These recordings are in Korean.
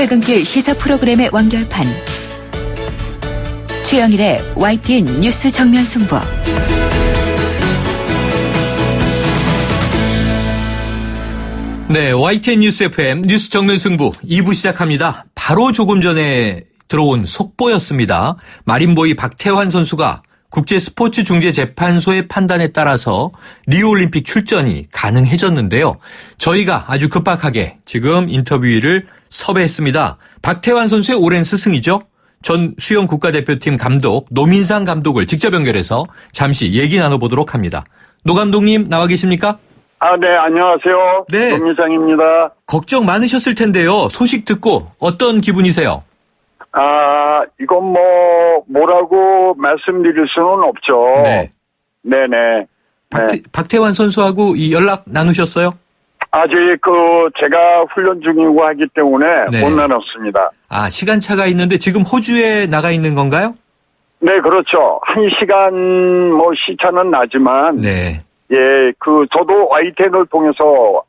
퇴근길 시사 프로그램의 완결판. 최영일의 YTN 뉴스 정면 승부. 네, YTN 뉴스 FM 뉴스 정면 승부 2부 시작합니다. 바로 조금 전에 들어온 속보였습니다. 마린보이 박태환 선수가 국제스포츠중재재판소의 판단에 따라서 리우올림픽 출전이 가능해졌는데요. 저희가 아주 급박하게 지금 인터뷰를 섭외했습니다. 박태환 선수의 오랜 스승이죠. 전 수영 국가대표팀 감독 노민상 감독을 직접 연결해서 잠시 얘기 나눠보도록 합니다. 노 감독님 나와 계십니까? 네, 안녕하세요. 네. 노민상입니다. 걱정 많으셨을 텐데요. 소식 듣고 어떤 기분이세요? 이건 뭐라고 말씀드릴 수는 없죠. 네. 네네. 박태환 선수하고 이 연락 나누셨어요? 아직 제가 훈련 중이고 하기 때문에 네. 못 나눴습니다. 시간차가 있는데 지금 호주에 나가 있는 건가요? 네, 그렇죠. 1시간 시차는 나지만. 네. 예, 저도 YTN을 통해서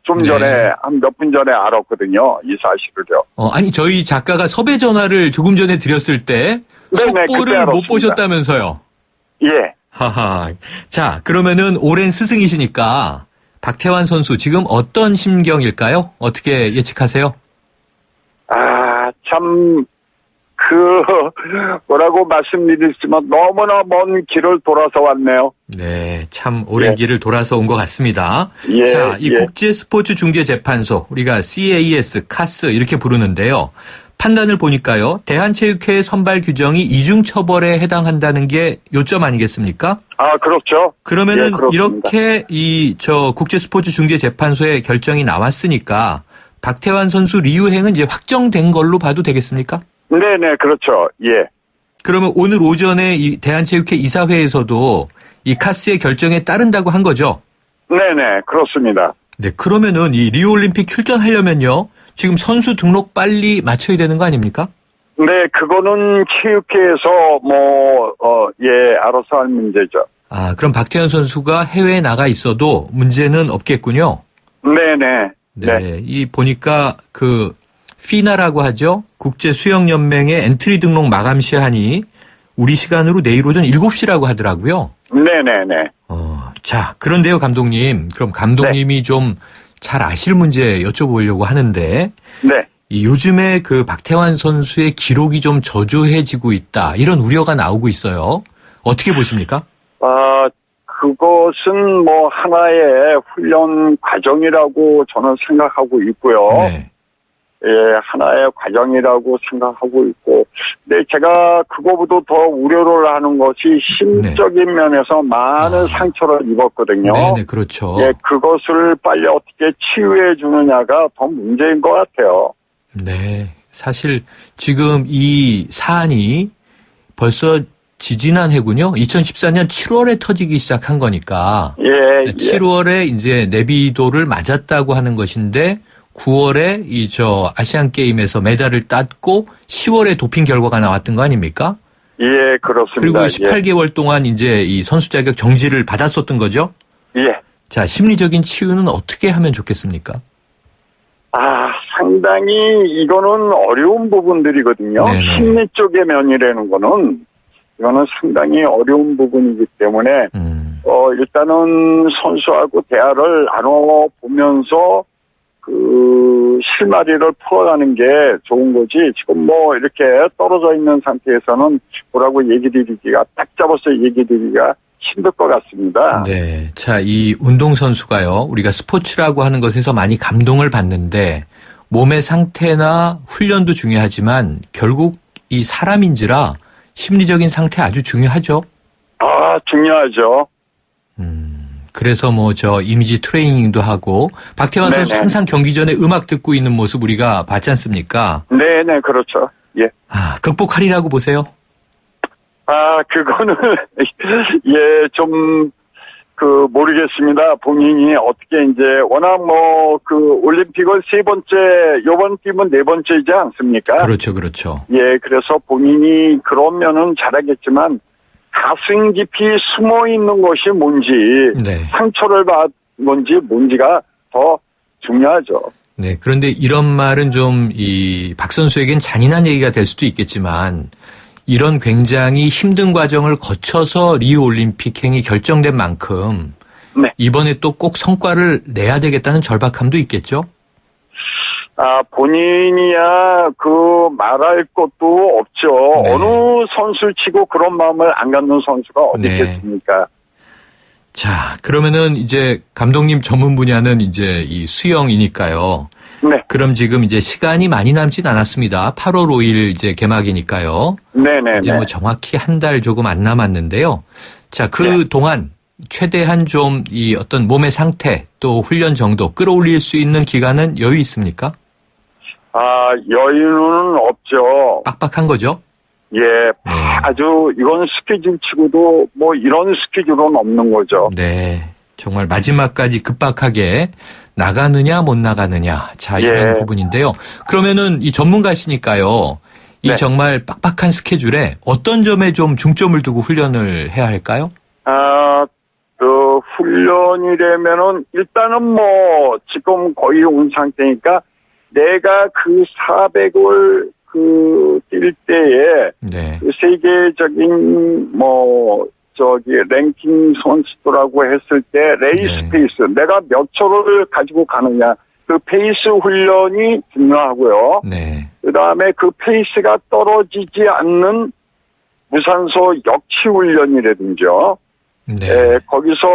좀 전에, 한 몇 분 전에 알았거든요. 이 사실을요. 아니, 저희 작가가 섭외 전화를 조금 전에 드렸을 때 네네, 속보를 못 보셨다면서요? 예. 하하. 자, 그러면은 오랜 스승이시니까 박태환 선수 지금 어떤 심경일까요? 어떻게 예측하세요? 참, 뭐라고 말씀드리지만 너무나 먼 길을 돌아서 왔네요. 네, 참 오랜 길을 돌아서 온 것 같습니다. 예, 자, 이 예. 국제스포츠중재재판소, 우리가 CAS, 카스 이렇게 부르는데요. 판단을 보니까요. 대한체육회의 선발 규정이 이중처벌에 해당한다는 게 요점 아니겠습니까? 그렇죠. 그러면은 예, 이렇게 국제스포츠중재재판소의 결정이 나왔으니까 박태환 선수 리우행은 이제 확정된 걸로 봐도 되겠습니까? 네네, 그렇죠. 예. 그러면 오늘 오전에 이 대한체육회 이사회에서도 이 카스의 결정에 따른다고 한 거죠? 네네, 그렇습니다. 네, 그러면은 이 리우올림픽 출전하려면요. 지금 선수 등록 빨리 맞춰야 되는 거 아닙니까? 네, 그거는 체육회에서 알아서 할 문제죠. 그럼 박태환 선수가 해외에 나가 있어도 문제는 없겠군요. 네네. 네, 이 보니까 피나라고 하죠. 국제수영연맹의 엔트리 등록 마감 시한이 우리 시간으로 내일 오전 7시라고 하더라고요. 네네네. 자, 그런데요, 감독님. 그럼 감독님이 좀 잘 아실 문제 여쭤보려고 하는데. 네. 요즘에 박태환 선수의 기록이 좀 저조해지고 있다. 이런 우려가 나오고 있어요. 어떻게 보십니까? 그것은 하나의 훈련 과정이라고 저는 생각하고 있고요. 네. 예, 하나의 과정이라고 생각하고 있고, 네, 제가 그거보다 더 우려를 하는 것이 심적인 면에서 많은 상처를 입었거든요. 네, 그렇죠. 예, 그것을 빨리 어떻게 치유해 주느냐가 더 문제인 것 같아요. 네, 사실 지금 이 사안이 벌써 지지난 해군요. 2014년 7월에 터지기 시작한 거니까. 예. 7월에 이제 내비도를 맞았다고 하는 것인데 9월에 아시안 게임에서 메달을 땄고 10월에 도핑 결과가 나왔던 거 아닙니까? 예, 그렇습니다. 그리고 18개월 동안 이제 이 선수 자격 정지를 받았었던 거죠? 예. 자, 심리적인 치유는 어떻게 하면 좋겠습니까? 상당히 이거는 어려운 부분들이거든요. 네네. 심리 쪽의 면이라는 거는 이거는 상당히 어려운 부분이기 때문에 일단은 선수하고 대화를 나눠보면서 실마리를 풀어가는 게 좋은 거지, 지금 이렇게 떨어져 있는 상태에서는 뭐라고 딱 잡아서 얘기 드리기가 힘들 것 같습니다. 네. 자, 이 운동선수가요, 우리가 스포츠라고 하는 것에서 많이 감동을 받는데, 몸의 상태나 훈련도 중요하지만, 결국 이 사람인지라 심리적인 상태 아주 중요하죠? 중요하죠. 그래서 이미지 트레이닝도 하고, 박태환 선수 항상 경기 전에 음악 듣고 있는 모습 우리가 봤지 않습니까? 네네, 그렇죠. 예. 극복하리라고 보세요? 그거는, 모르겠습니다. 본인이 어떻게 워낙 올림픽을 요번 팀은 4번째이지 않습니까? 그렇죠, 그렇죠. 예, 그래서 본인이 그런 면은 잘하겠지만, 가슴 깊이 숨어 있는 것이 뭔지, 네. 상처를 받은 건지 뭔지가 더 중요하죠. 네. 그런데 이런 말은 좀 박 선수에겐 잔인한 얘기가 될 수도 있겠지만 이런 굉장히 힘든 과정을 거쳐서 리우 올림픽행이 결정된 만큼 네. 이번에 또 꼭 성과를 내야 되겠다는 절박함도 있겠죠? 본인이야 말할 것도 없죠. 네. 어느 선수치고 그런 마음을 안 갖는 선수가 어디 네. 있겠습니까? 자, 그러면은 이제 감독님 전문 분야는 이제 이 수영이니까요. 네. 그럼 지금 이제 시간이 많이 남진 않았습니다. 8월 5일 이제 개막이니까요. 네네네. 이제 뭐 정확히 한 달 조금 안 남았는데요. 자, 그 네. 동안 최대한 좀 이 어떤 몸의 상태 또 훈련 정도 끌어올릴 수 있는 기간은 여유 있습니까? 여유는 없죠. 빡빡한 거죠? 예, 아주 이건 스케줄 치고도 뭐 이런 스케줄은 없는 거죠. 네. 정말 마지막까지 급박하게 나가느냐 못 나가느냐. 자, 이런 부분인데요. 그러면은 이 전문가시니까요. 이 네. 정말 빡빡한 스케줄에 어떤 점에 좀 중점을 두고 훈련을 해야 할까요? 훈련이라면은 일단은 뭐 지금 거의 온 상태니까 내가 그 400을 뛸 때에 네. 세계적인 랭킹 선수들하고 했을 때 레이스 네. 페이스 내가 몇 초를 가지고 가느냐 그 페이스 훈련이 중요하고요. 네. 그다음에 그 페이스가 떨어지지 않는 무산소 역치 훈련이라든지요. 네. 거기서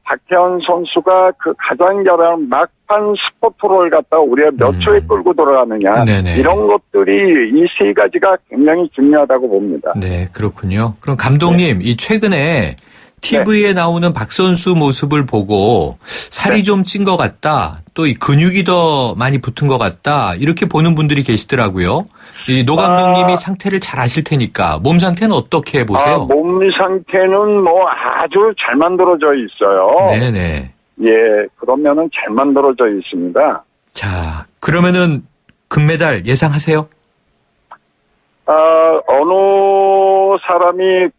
박태환 선수가 그 가장 잘하는 막판 스포트를 갖다가 우리가 몇 초에 끌고 돌아가느냐 네네. 이런 것들이 이 세 가지가 굉장히 중요하다고 봅니다. 네, 그렇군요. 그럼 감독님, 이 최근에 TV에 나오는 박 선수 모습을 보고 살이 좀 찐 것 같다. 또 이 근육이 더 많이 붙은 것 같다. 이렇게 보는 분들이 계시더라고요. 이 노 감독님이 상태를 잘 아실 테니까 몸 상태는 어떻게 보세요? 몸 상태는 뭐 아주 잘 만들어져 있어요. 네네. 예, 그러면은 잘 만들어져 있습니다. 자, 그러면은 금메달 예상하세요? 어느 사람이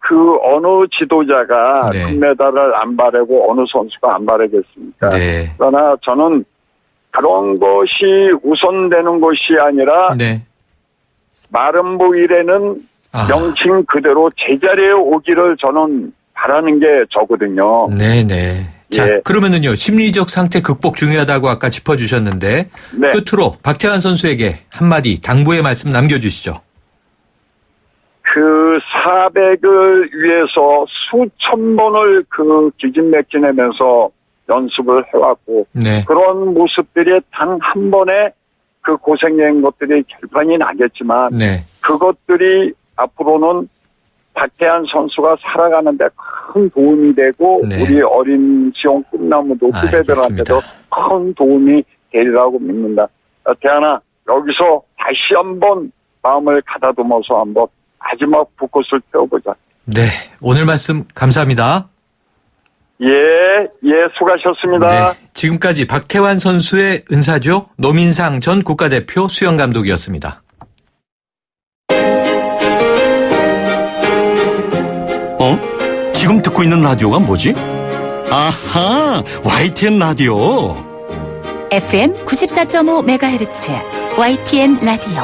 어느 지도자가 네. 금메달을 안 바라고 어느 선수가 안 바라겠습니까? 네. 그러나 저는 그런 것이 우선되는 것이 아니라 네. 마름모일에는 명칭 그대로 제자리에 오기를 저는 바라는 게 저거든요. 네네. 자, 예. 그러면은요, 심리적 상태 극복 중요하다고 아까 짚어주셨는데, 네. 끝으로 박태환 선수에게 한마디 당부의 말씀 남겨주시죠. 400을 위해서 수천 번을 기진맥진하면서 연습을 해왔고, 네. 그런 모습들이 단 한 번에 고생한 것들이 결판이 나겠지만, 네. 그것들이 앞으로는 박태환 선수가 살아가는데 큰 도움이 되고, 네. 우리 어린 지원 꿈나무도 후배들한테도 큰 도움이 되리라고 믿는다. 태환아, 여기서 다시 한번 마음을 가다듬어서 한번 마지막 붓꽃을 펴보자. 네. 오늘 말씀 감사합니다. 예, 수고하셨습니다. 네. 지금까지 박태환 선수의 은사죠. 노민상 전 국가대표 수영감독이었습니다. 지금 듣고 있는 라디오가 뭐지? 아하, YTN 라디오. FM 94.5MHz YTN 라디오.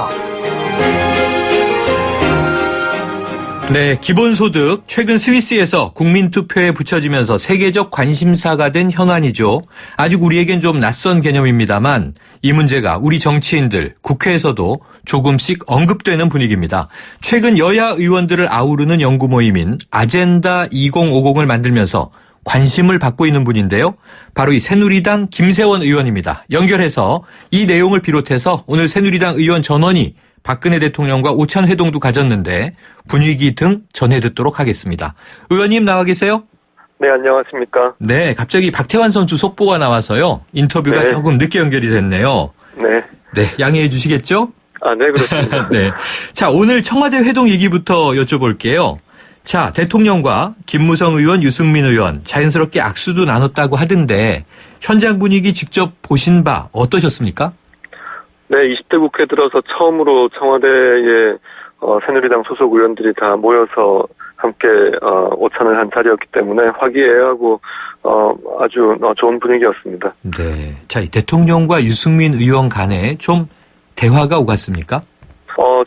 네, 기본소득 최근 스위스에서 국민투표에 붙여지면서 세계적 관심사가 된 현안이죠. 아직 우리에겐 좀 낯선 개념입니다만 이 문제가 우리 정치인들, 국회에서도 조금씩 언급되는 분위기입니다. 최근 여야 의원들을 아우르는 연구 모임인 아젠다 2050을 만들면서 관심을 받고 있는 분인데요. 바로 이 새누리당 김세원 의원입니다. 연결해서 이 내용을 비롯해서 오늘 새누리당 의원 전원이 박근혜 대통령과 오찬 회동도 가졌는데 분위기 등 전해 듣도록 하겠습니다. 의원님 나와 계세요? 네, 안녕하십니까. 네, 갑자기 박태환 선수 속보가 나와서요. 인터뷰가 네. 조금 늦게 연결이 됐네요. 네. 네, 양해해 주시겠죠? 네, 그렇습니다. 네. 자, 오늘 청와대 회동 얘기부터 여쭤볼게요. 자, 대통령과 김무성 의원, 유승민 의원 자연스럽게 악수도 나눴다고 하던데 현장 분위기 직접 보신 바 어떠셨습니까? 네, 20대 국회 들어서 처음으로 청와대에 새누리당 소속 의원들이 다 모여서 함께 오찬을 한 자리였기 때문에 화기애애하고 아주 좋은 분위기였습니다. 네. 자, 이 대통령과 유승민 의원 간에 좀 대화가 오갔습니까?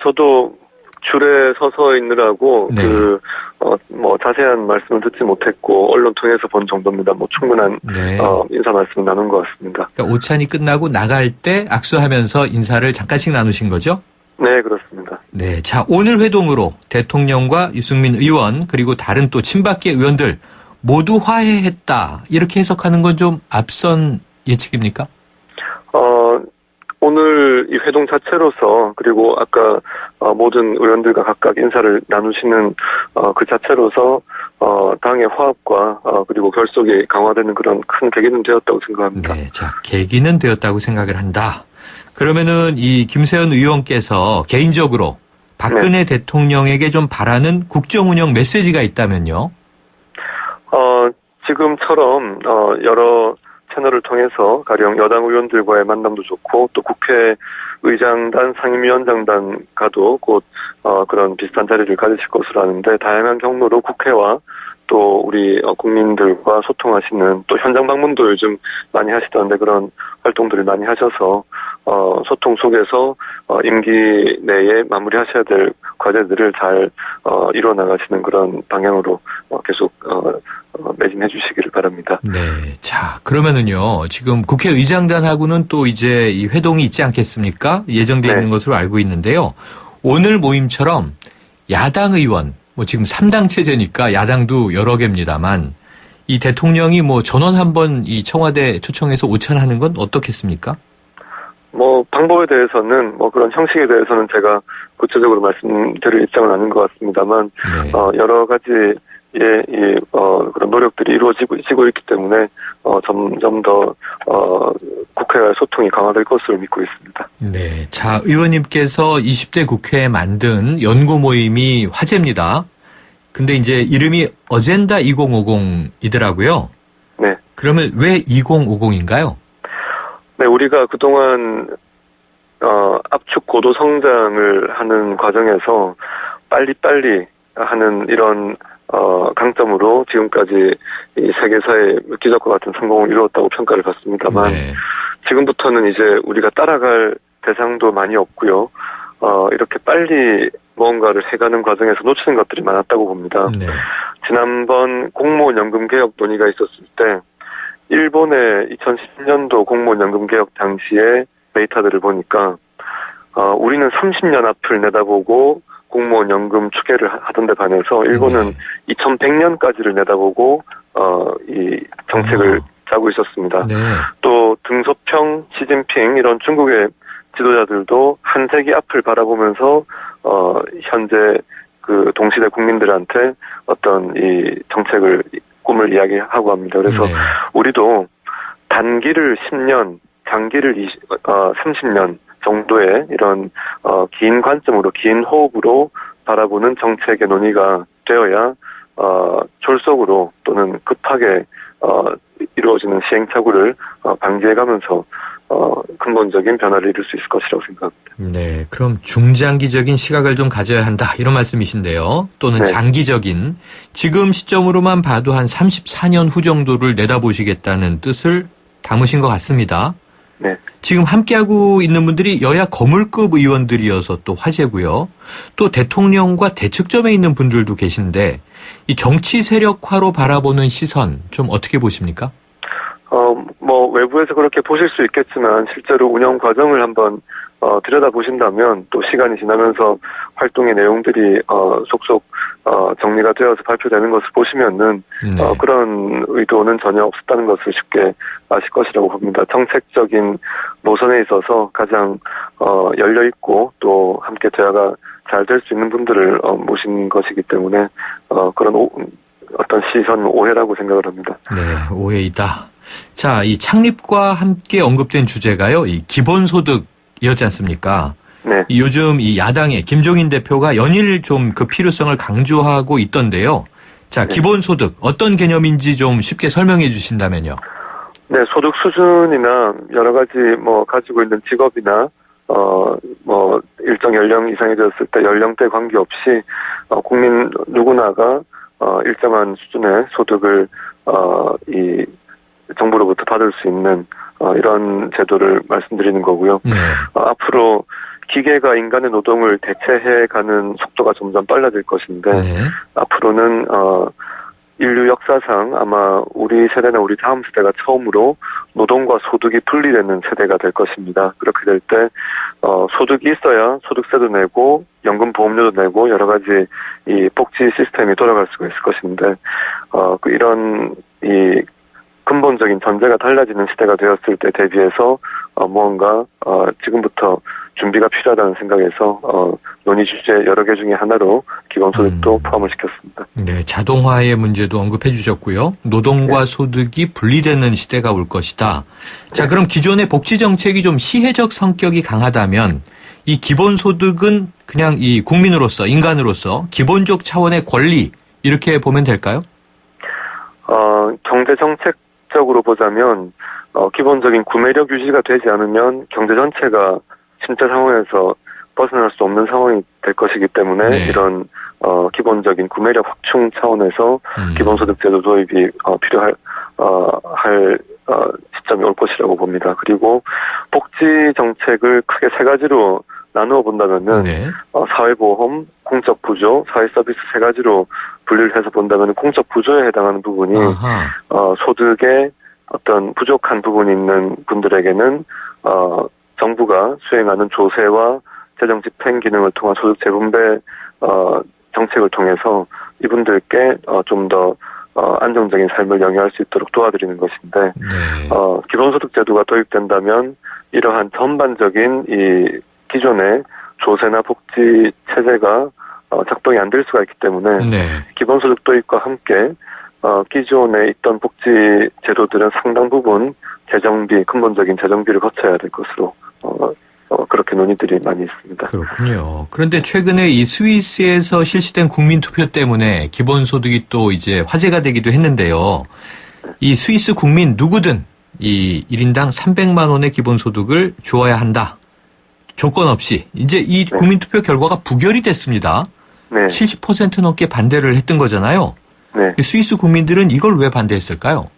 저도 줄에 서서 있느라고 네. 자세한 말씀을 듣지 못했고 언론 통해서 본 정도입니다. 충분한 네. 인사 말씀을 나눈 것 같습니다. 그러니까 오찬이 끝나고 나갈 때 악수하면서 인사를 잠깐씩 나누신 거죠? 네, 그렇습니다. 네. 자, 오늘 회동으로 대통령과 유승민 의원 그리고 다른 또 친박계 의원들 모두 화해했다. 이렇게 해석하는 건 좀 앞선 예측입니까? 오늘 이 회동 자체로서 그리고 아까 모든 의원들과 각각 인사를 나누시는 그 자체로서 당의 화합과 그리고 결속이 강화되는 그런 큰 계기는 되었다고 생각합니다. 네. 자, 계기는 되었다고 생각을 한다. 그러면은 이 김세현 의원께서 개인적으로 박근혜 대통령에게 좀 바라는 국정운영 메시지가 있다면요? 지금처럼 여러 채널을 통해서 가령 여당 의원들과의 만남도 좋고 또 국회의장단, 상임위원장단과도 곧 그런 비슷한 자리를 가지실 것으로 아는데 다양한 경로로 국회와 또 우리 국민들과 소통하시는 또 현장 방문도 요즘 많이 하시던데 그런 활동들을 많이 하셔서 소통 속에서 임기 내에 마무리하셔야 될 과제들을 잘 이루어 나가시는 그런 방향으로 계속 매진해 주시기를 바랍니다. 네. 자, 그러면은요, 지금 국회의장단하고는 또 이제 이 회동이 있지 않겠습니까? 예정되어 있는 것으로 알고 있는데요. 오늘 모임처럼 야당 의원, 지금 3당 체제니까 야당도 여러 개입니다만 이 대통령이 전원 한번 이 청와대 초청해서 오찬하는 건 어떻겠습니까? 방법에 대해서는 그런 형식에 대해서는 제가 구체적으로 말씀드릴 입장은 아닌 것 같습니다만 네. 여러 가지의 그런 노력들이 이루어지고 있기 때문에 점점 더 국회와의 소통이 강화될 것으로 믿고 있습니다. 네. 자, 의원님께서 20대 국회에 만든 연구 모임이 화제입니다. 근데 이제 이름이 어젠다 2050이더라고요. 네. 그러면 왜 2050인가요? 네, 우리가 그동안 압축 고도 성장을 하는 과정에서 빨리빨리 하는 이런 강점으로 지금까지 이 세계사의 기적과 같은 성공을 이루었다고 평가를 받습니다만 네. 지금부터는 이제 우리가 따라갈 대상도 많이 없고요. 이렇게 빨리 무언가를 해가는 과정에서 놓치는 것들이 많았다고 봅니다. 네. 지난번 공무원 연금 개혁 논의가 있었을 때 일본의 2010년도 공무원 연금 개혁 당시의 데이터들을 보니까 우리는 30년 앞을 내다보고 공무원 연금 추계를 하던 데 반해서 일본은 2100년까지를 내다보고 이 정책을 짜고 있었습니다. 네. 또 등소평, 시진핑 이런 중국의 지도자들도 한 세기 앞을 바라보면서 현재 그 동시대 국민들한테 어떤 이 정책을 꿈을 이야기하고 합니다. 그래서 네. 우리도 단기를 10년, 장기를 30년 정도의 이런 긴 관점으로 긴 호흡으로 바라보는 정책의 논의가 되어야 졸속으로 또는 급하게 이루어지는 시행착오를 방지해가면서 근본적인 변화를 이룰 수 있을 것이라고 생각합니다. 네, 그럼 중장기적인 시각을 좀 가져야 한다 이런 말씀이신데요. 또는 네. 장기적인 지금 시점으로만 봐도 한 34년 후 정도를 내다보시겠다는 뜻을 담으신 것 같습니다. 네. 지금 함께하고 있는 분들이 여야 거물급 의원들이어서 또 화제고요. 또 대통령과 대척점에 있는 분들도 계신데 이 정치 세력화로 바라보는 시선 좀 어떻게 보십니까? 외부에서 그렇게 보실 수 있겠지만 실제로 운영 과정을 한번 들여다보신다면 또 시간이 지나면서 활동의 내용들이 속속 정리가 되어서 발표되는 것을 보시면은 네. 그런 의도는 전혀 없었다는 것을 쉽게 아실 것이라고 봅니다. 정책적인 노선에 있어서 가장 열려있고 또 함께 대화가 잘 될 수 있는 분들을 모신 것이기 때문에 그런 어떤 시선 오해라고 생각을 합니다. 네, 오해이다. 자, 이 창립과 함께 언급된 주제가요, 이 기본소득이었지 않습니까? 네. 요즘 이 야당의 김종인 대표가 연일 좀 그 필요성을 강조하고 있던데요. 자, 네. 기본소득 어떤 개념인지 좀 쉽게 설명해 주신다면요. 네, 소득 수준이나 여러 가지 가지고 있는 직업이나 일정 연령 이상이 되었을 때 연령대 관계없이 국민 누구나가 일정한 수준의 소득을 받을 수 있는 이런 제도를 말씀드리는 거고요. 네. 앞으로 기계가 인간의 노동을 대체해가는 속도가 점점 빨라질 것인데 네. 앞으로는 인류 역사상 아마 우리 세대나 우리 다음 세대가 처음으로 노동과 소득이 분리되는 세대가 될 것입니다. 그렇게 될 때 소득이 있어야 소득세도 내고 연금보험료도 내고 여러 가지 이 복지 시스템이 돌아갈 수가 있을 것인데 이런 이 근본적인 전제가 달라지는 시대가 되었을 때 대비해서 무언가 지금부터 준비가 필요하다는 생각에서 논의 주제 여러 개 중에 하나로 기본소득도 포함을 시켰습니다. 네, 자동화의 문제도 언급해 주셨고요. 노동과 소득이 분리되는 시대가 올 것이다. 자, 그럼 기존의 복지 정책이 좀 시혜적 성격이 강하다면 이 기본소득은 그냥 이 국민으로서 인간으로서 기본적 차원의 권리 이렇게 보면 될까요? 경제 정책적으로 보자면 기본적인 구매력 유지가 되지 않으면 경제 전체가 침체 상황에서 벗어날 수 없는 상황이 될 것이기 때문에 네. 이런 기본적인 구매력 확충 차원에서 기본소득제도 도입이 필요할 시점이 올 것이라고 봅니다. 그리고 복지 정책을 크게 세 가지로 나누어 본다면은 네. 사회보험, 공적부조, 사회서비스 세 가지로 분류를 해서 본다면 공적부조에 해당하는 부분이 소득에 어떤 부족한 부분이 있는 분들에게는 정부가 수행하는 조세와 재정 집행 기능을 통한 소득 재분배 정책을 통해서 이분들께 좀 더 안정적인 삶을 영위할 수 있도록 도와드리는 것인데 네. 기본소득 제도가 도입된다면 이러한 전반적인 이 기존의 조세나 복지 체제가 작동이 안 될 수가 있기 때문에 네. 기본소득 도입과 함께 기존에 있던 복지 제도들은 상당 부분 재정비, 근본적인 재정비를 거쳐야 될 것으로 그렇게 논의들이 많이 있습니다. 그렇군요. 그런데 최근에 이 스위스에서 실시된 국민투표 때문에 기본소득이 또 이제 화제가 되기도 했는데요. 이 스위스 국민 누구든 이 1인당 300만 원의 기본소득을 주어야 한다. 조건 없이. 이제 이 국민투표 결과가 부결이 됐습니다. 네. 70% 넘게 반대를 했던 거잖아요. 네. 스위스 국민들은 이걸 왜 반대했을까요?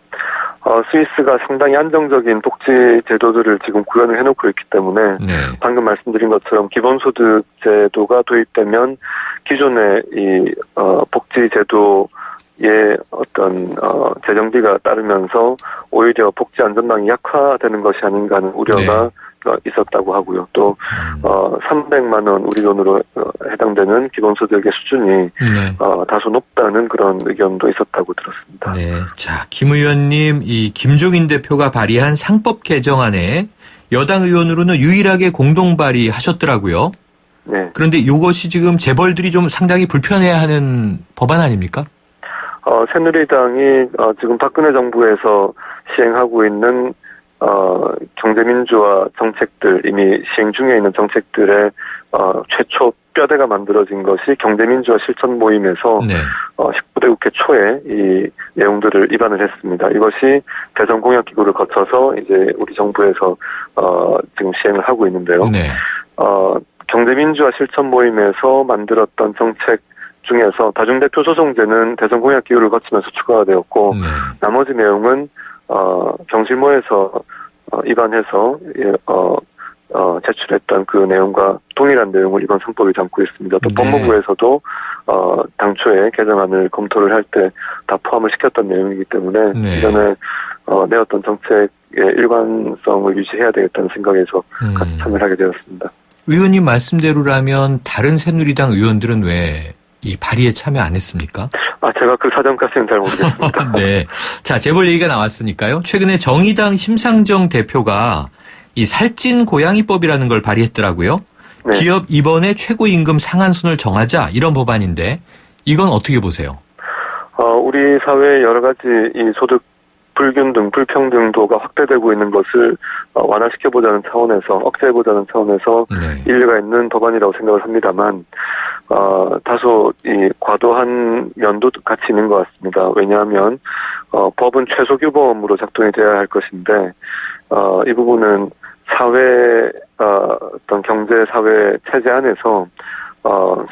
스위스가 상당히 안정적인 복지 제도들을 지금 구현을 해놓고 있기 때문에 네. 방금 말씀드린 것처럼 기본소득 제도가 도입되면 기존의 이 복지 제도의 어떤 재정비가 따르면서 오히려 복지 안전망이 약화되는 것이 아닌가 하는 우려가 있었다고 하고요. 또 300만 원 우리 돈으로 해당되는 기본소득의 수준이 다소 높다는 그런 의견도 있었다고 들었습니다. 네, 자, 김 의원님, 이 김종인 대표가 발의한 상법 개정안에 여당 의원으로는 유일하게 공동 발의하셨더라고요. 네. 그런데 이것이 지금 재벌들이 좀 상당히 불편해하는 법안 아닙니까? 새누리당이 지금 박근혜 정부에서 시행하고 있는 경제민주화 정책들, 이미 시행 중에 있는 정책들의 최초 뼈대가 만들어진 것이 경제민주화 실천 모임에서 19대 국회 초에 이 내용들을 입안을 했습니다. 이것이 대선 공약기구를 거쳐서 이제 우리 정부에서 지금 시행을 하고 있는데요. 네. 경제민주화 실천 모임에서 만들었던 정책 중에서 다중대표 조정제는 대선 공약기구를 거치면서 추가가 되었고 나머지 내용은 경실모에서 입안해서 제출했던 그 내용과 동일한 내용을 이번 상법이 담고 있습니다. 또 법무부에서도 당초에 개정안을 검토를 할 때 다 포함을 시켰던 내용이기 때문에 이전에 내었던 정책의 일관성을 유지해야 되겠다는 생각에서 같이 참여를 하게 되었습니다. 의원님 말씀대로라면 다른 새누리당 의원들은 왜 이 발의에 참여 안 했습니까? 제가 그 사정까지는 잘 모르겠습니다. 네. 자, 재벌 얘기가 나왔으니까요. 최근에 정의당 심상정 대표가 이 살찐 고양이법이라는 걸 발의했더라고요. 네. 기업 입원의 최고임금 상한선을 정하자 이런 법안인데 이건 어떻게 보세요? 우리 사회의 여러 가지 이 소득 불균등, 불평등도가 확대되고 있는 것을 완화시켜보자는 차원에서, 억제해보자는 차원에서 일리가 있는 법안이라고 생각을 합니다만 다소 이 과도한 면도 같이 있는 것 같습니다. 왜냐하면 법은 최소규범으로 작동이 돼야 할 것인데 이 부분은 사회 어떤 경제 사회 체제 안에서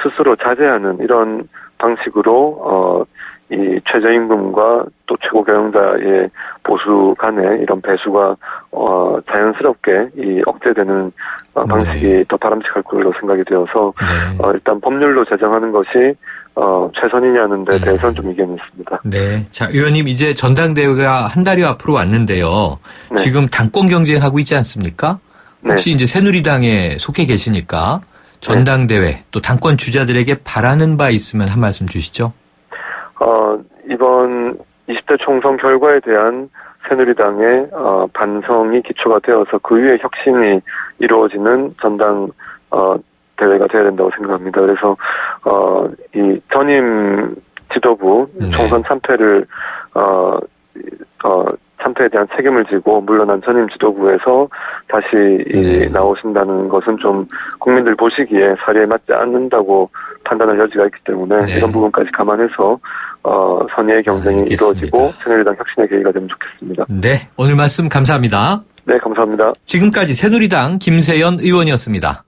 스스로 자제하는 이런 방식으로 이 최저임금과 또 최고 경영자의 보수 간의 이런 배수가 자연스럽게 이 억제되는 방식이 더 바람직할 걸로 생각이 되어서 일단 법률로 제정하는 것이 최선이냐는 데 대해서는 좀 의견이 있습니다. 네. 자, 의원님 이제 전당대회가 한 달여 앞으로 왔는데요. 네. 지금 당권 경쟁하고 있지 않습니까? 혹시 이제 새누리당에 속해 계시니까 전당대회 또 당권 주자들에게 바라는 바 있으면 한 말씀 주시죠. 이번 20대 총선 결과에 대한 새누리당의 반성이 기초가 되어서 그 위에 혁신이 이루어지는 전당 대회가 돼야 된다고 생각합니다. 그래서 이 전임 지도부 총선 참패를 참패에 대한 책임을 지고 물러난 전임 지도부에서 다시 나오신다는 것은 좀 국민들 보시기에 사리에 맞지 않는다고 판단할 여지가 있기 때문에 이런 부분까지 감안해서 선의의 경쟁이 이루어지고 새누리당 혁신의 계기가 되면 좋겠습니다. 네, 오늘 말씀 감사합니다. 네, 감사합니다. 지금까지 새누리당 김세연 의원이었습니다.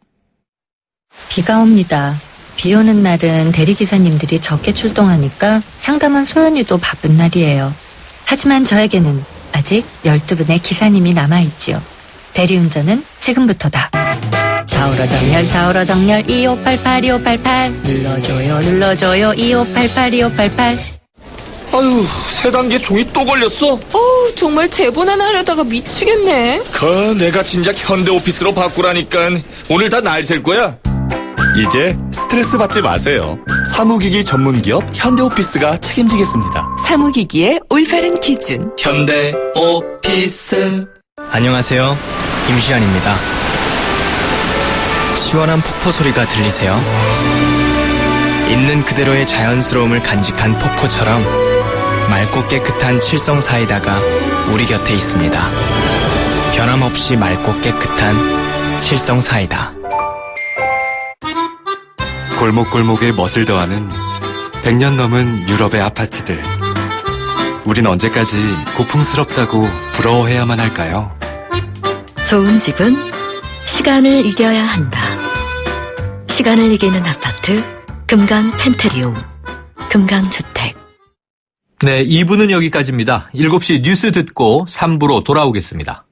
비가 옵니다. 비 오는 날은 대리기사님들이 적게 출동하니까 상담원 소연이도 바쁜 날이에요. 하지만 저에게는 아직 12분의 기사님이 남아있지요. 대리운전은 지금부터다. 좌우로 정렬 2588 2588 눌러줘요 2588 2588. 아유, 세 단계 종이 또 걸렸어? 정말 대본 하나 하려다가 미치겠네. 내가 진작 현대오피스로 바꾸라니까. 오늘 다 날 셀 거야. 이제 스트레스 받지 마세요. 사무기기 전문기업 현대오피스가 책임지겠습니다. 사무기기의 올바른 기준. 현대오피스. 안녕하세요. 김시안입니다. 시원한 폭포 소리가 들리세요? 있는 그대로의 자연스러움을 간직한 폭포처럼 맑고 깨끗한 칠성 사이다가 우리 곁에 있습니다. 변함없이 맑고 깨끗한 칠성 사이다. 골목골목에 멋을 더하는 100년 넘은 유럽의 아파트들. 우린 언제까지 고풍스럽다고 부러워해야만 할까요? 좋은 집은 시간을 이겨야 한다. 시간을 이기는 아파트 금강 펜트리움 금강주택. 네, 2부는 여기까지입니다. 7시 뉴스 듣고 3부로 돌아오겠습니다.